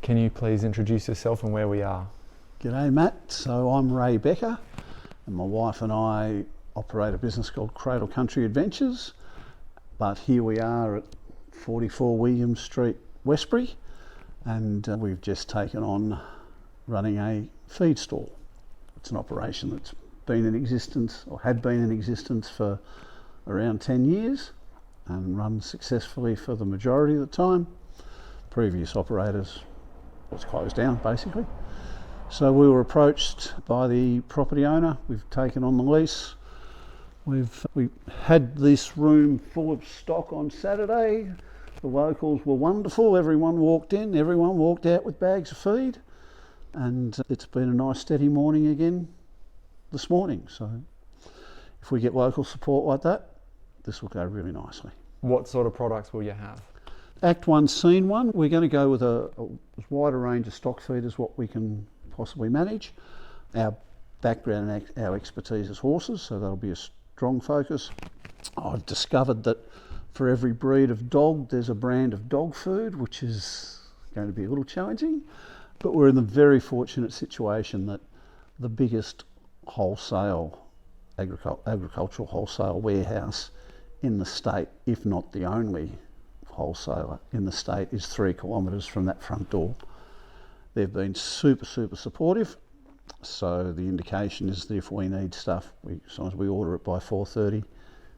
Can you please introduce yourself and where we are? G'day Matt, so I'm Ray Becker and my wife and I operate a business called Cradle Country Adventures, but here we are at 44 William Street, Westbury, and we've just taken on running a feed stall. It's an operation that's been in existence, or had been in existence, for around 10 years and run successfully for the majority of the time. Previous operators was closed down basically. So we were approached by the property owner. We've taken on the lease. We had this room full of stock on Saturday. The locals were wonderful. Everyone walked in, everyone walked out with bags of feed, and it's been a nice steady morning again this morning. So if we get local support like that, this will go really nicely. What sort of products will you have? Act 1, Scene 1, we're going to go with as wide a range of stock feed as what we can possibly manage. Our background and our expertise is horses, so that'll be a strong focus. I've discovered that for every breed of dog, there's a brand of dog food, which is going to be a little challenging, but we're in the very fortunate situation that the biggest wholesale, agricultural wholesale warehouse in the state, if not the only wholesaler in the state, is 3 kilometres from that front door. They've been super supportive, so the indication is that if we need stuff, as long as we order it by 4:30,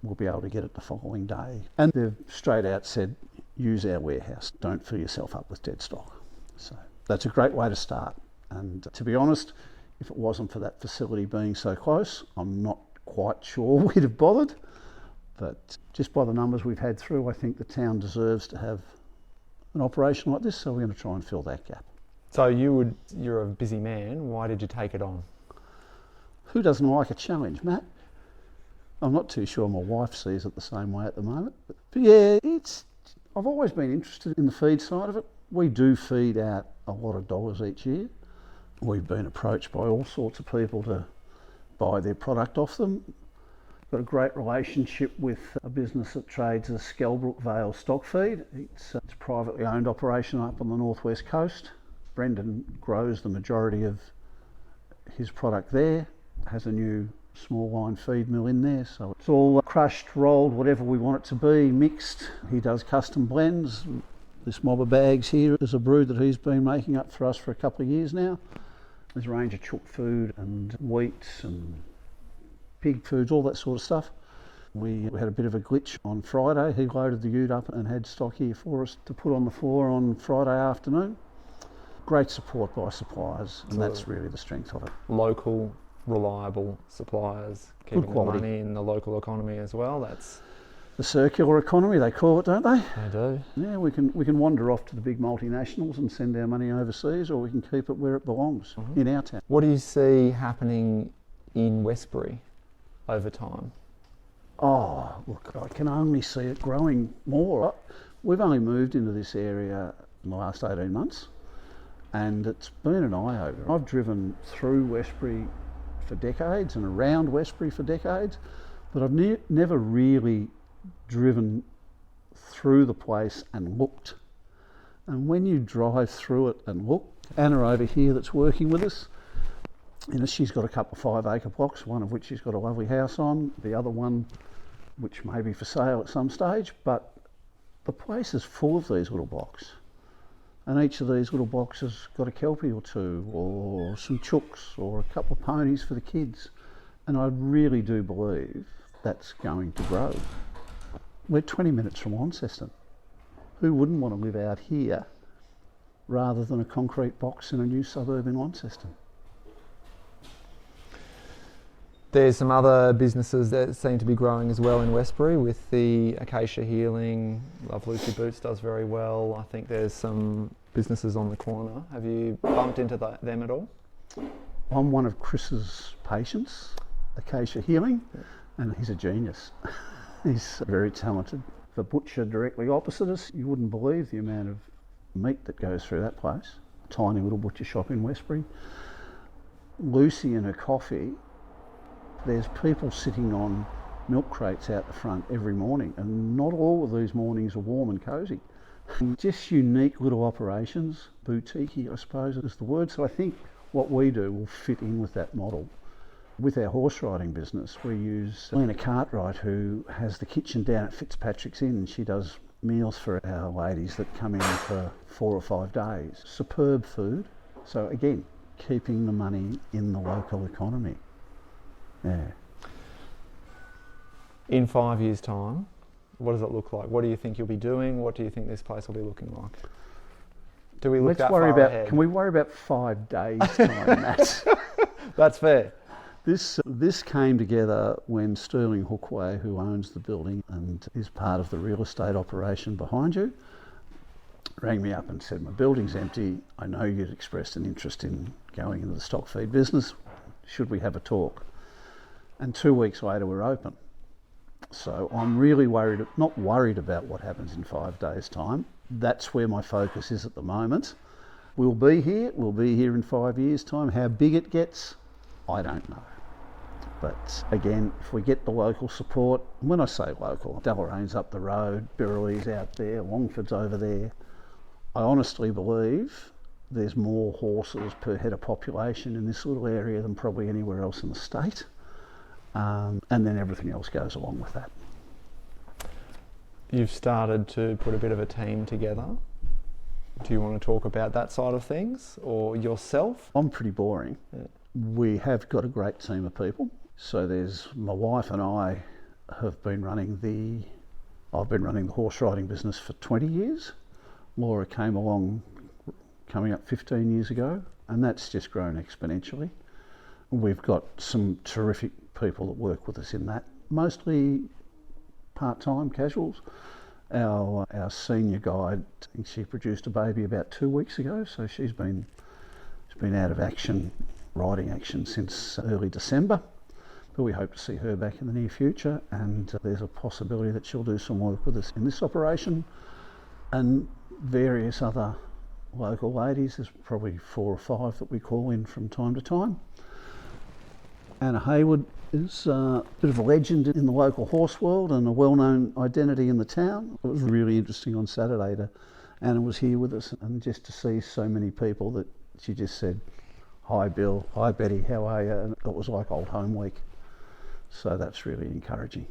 we'll be able to get it the following day. And they've straight out said, use our warehouse, don't fill yourself up with dead stock. So that's a great way to start. And to be honest, if it wasn't for that facility being so close, I'm not quite sure we'd have bothered. But just by the numbers we've had through, I think the town deserves to have an operation like this, so we're going to try and fill that gap. So you're a busy man. Why did you take it on? Who doesn't like a challenge, Matt? I'm not too sure my wife sees it the same way at the moment. But yeah, I've always been interested in the feed side of it. We do feed out a lot of dollars each year. We've been approached by all sorts of people to buy their product off them. Got a great relationship with a business that trades as Skelbrook Vale Stock Feed. It's a privately owned operation up on the northwest coast. Brendan grows the majority of his product there, has a new small line feed mill in there, so it's all crushed, rolled, whatever we want it to be, mixed. He does custom blends. This mob of bags here is a brew that he's been making up for us for a couple of years now. There's a range of chook food and wheats and pig foods, all that sort of stuff. We had a bit of a glitch on Friday. He loaded the ute up and had stock here for us to put on the floor on Friday afternoon. Great support by suppliers, and that's really the strength of it. Local, reliable suppliers, keeping the money in the local economy as well. That's the circular economy, they call it, don't they? They do. Yeah, we can wander off to the big multinationals and send our money overseas, or we can keep it where it belongs, in our town. What do you see happening in Westbury over time? Oh, look, I can only see it growing more. We've only moved into this area in the last 18 months, and it's been an eye-opener. I've driven through Westbury for decades and around Westbury for decades, but I've never really driven through the place and looked. And when you drive through it and look, Anna over here that's working with us, she's got a couple of 5-acre blocks, one of which she's got a lovely house on, the other one which may be for sale at some stage, but the place is full of these little blocks. And each of these little blocks has got a kelpie or two, or some chooks, or a couple of ponies for the kids. And I really do believe that's going to grow. We're 20 minutes from Launceston. Who wouldn't want to live out here rather than a concrete box in a new suburb in Launceston? There's some other businesses that seem to be growing as well in Westbury with the Acacia Healing. Love Lucy Boots does very well. I think there's some businesses on the corner. Have you bumped into them at all? I'm one of Chris's patients, Acacia Healing, and he's a genius. He's very talented. The butcher directly opposite us, you wouldn't believe the amount of meat that goes through that place. Tiny little butcher shop in Westbury. Lucy and her coffee, there's people sitting on milk crates out the front every morning, and not all of these mornings are warm and cosy. Just unique little operations, boutique I suppose is the word. So I think what we do will fit in with that model. With our horse riding business, we use Lena Cartwright, who has the kitchen down at Fitzpatrick's Inn, and she does meals for our ladies that come in for 4 or 5 days. Superb food. So again, keeping the money in the local economy. Yeah. In 5 years' time, what does it look like? What do you think you'll be doing? What do you think this place will be looking like? Do we look that far ahead? Can we worry about 5 days' time, Matt? That's fair. This came together when Sterling Hookway, who owns the building and is part of the real estate operation behind you, rang me up and said, my building's empty. I know you'd expressed an interest in going into the stock feed business. Should we have a talk? And 2 weeks later, we're open. So I'm really not worried about what happens in 5 days' time. That's where my focus is at the moment. We'll be here in 5 years' time. How big it gets, I don't know. But again, if we get the local support, when I say local, Delorain's up the road, Birrelly's out there, Longford's over there. I honestly believe there's more horses per head of population in this little area than probably anywhere else in the state. And then everything else goes along with that. You've started to put a bit of a team together. Do you want to talk about that side of things, or yourself? I'm pretty boring. Yeah. We have got a great team of people. So there's my wife and I have been running I've been running the horse riding business for 20 years. Laura came along coming up 15 years ago, and that's just grown exponentially. We've got some terrific people that work with us in that, mostly part-time casuals. Our senior guide, I think she produced a baby about 2 weeks ago, so she's been out of riding action since early December. But we hope to see her back in the near future, and there's a possibility that she'll do some work with us in this operation, and various other local ladies. There's probably 4 or 5 that we call in from time to time. Anna Hayward is a bit of a legend in the local horse world and a well-known identity in the town. It was really interesting on Saturday. Anna was here with us, and just to see so many people that she just said, "Hi Bill, hi Betty, how are you?" And it was like old home week. So that's really encouraging.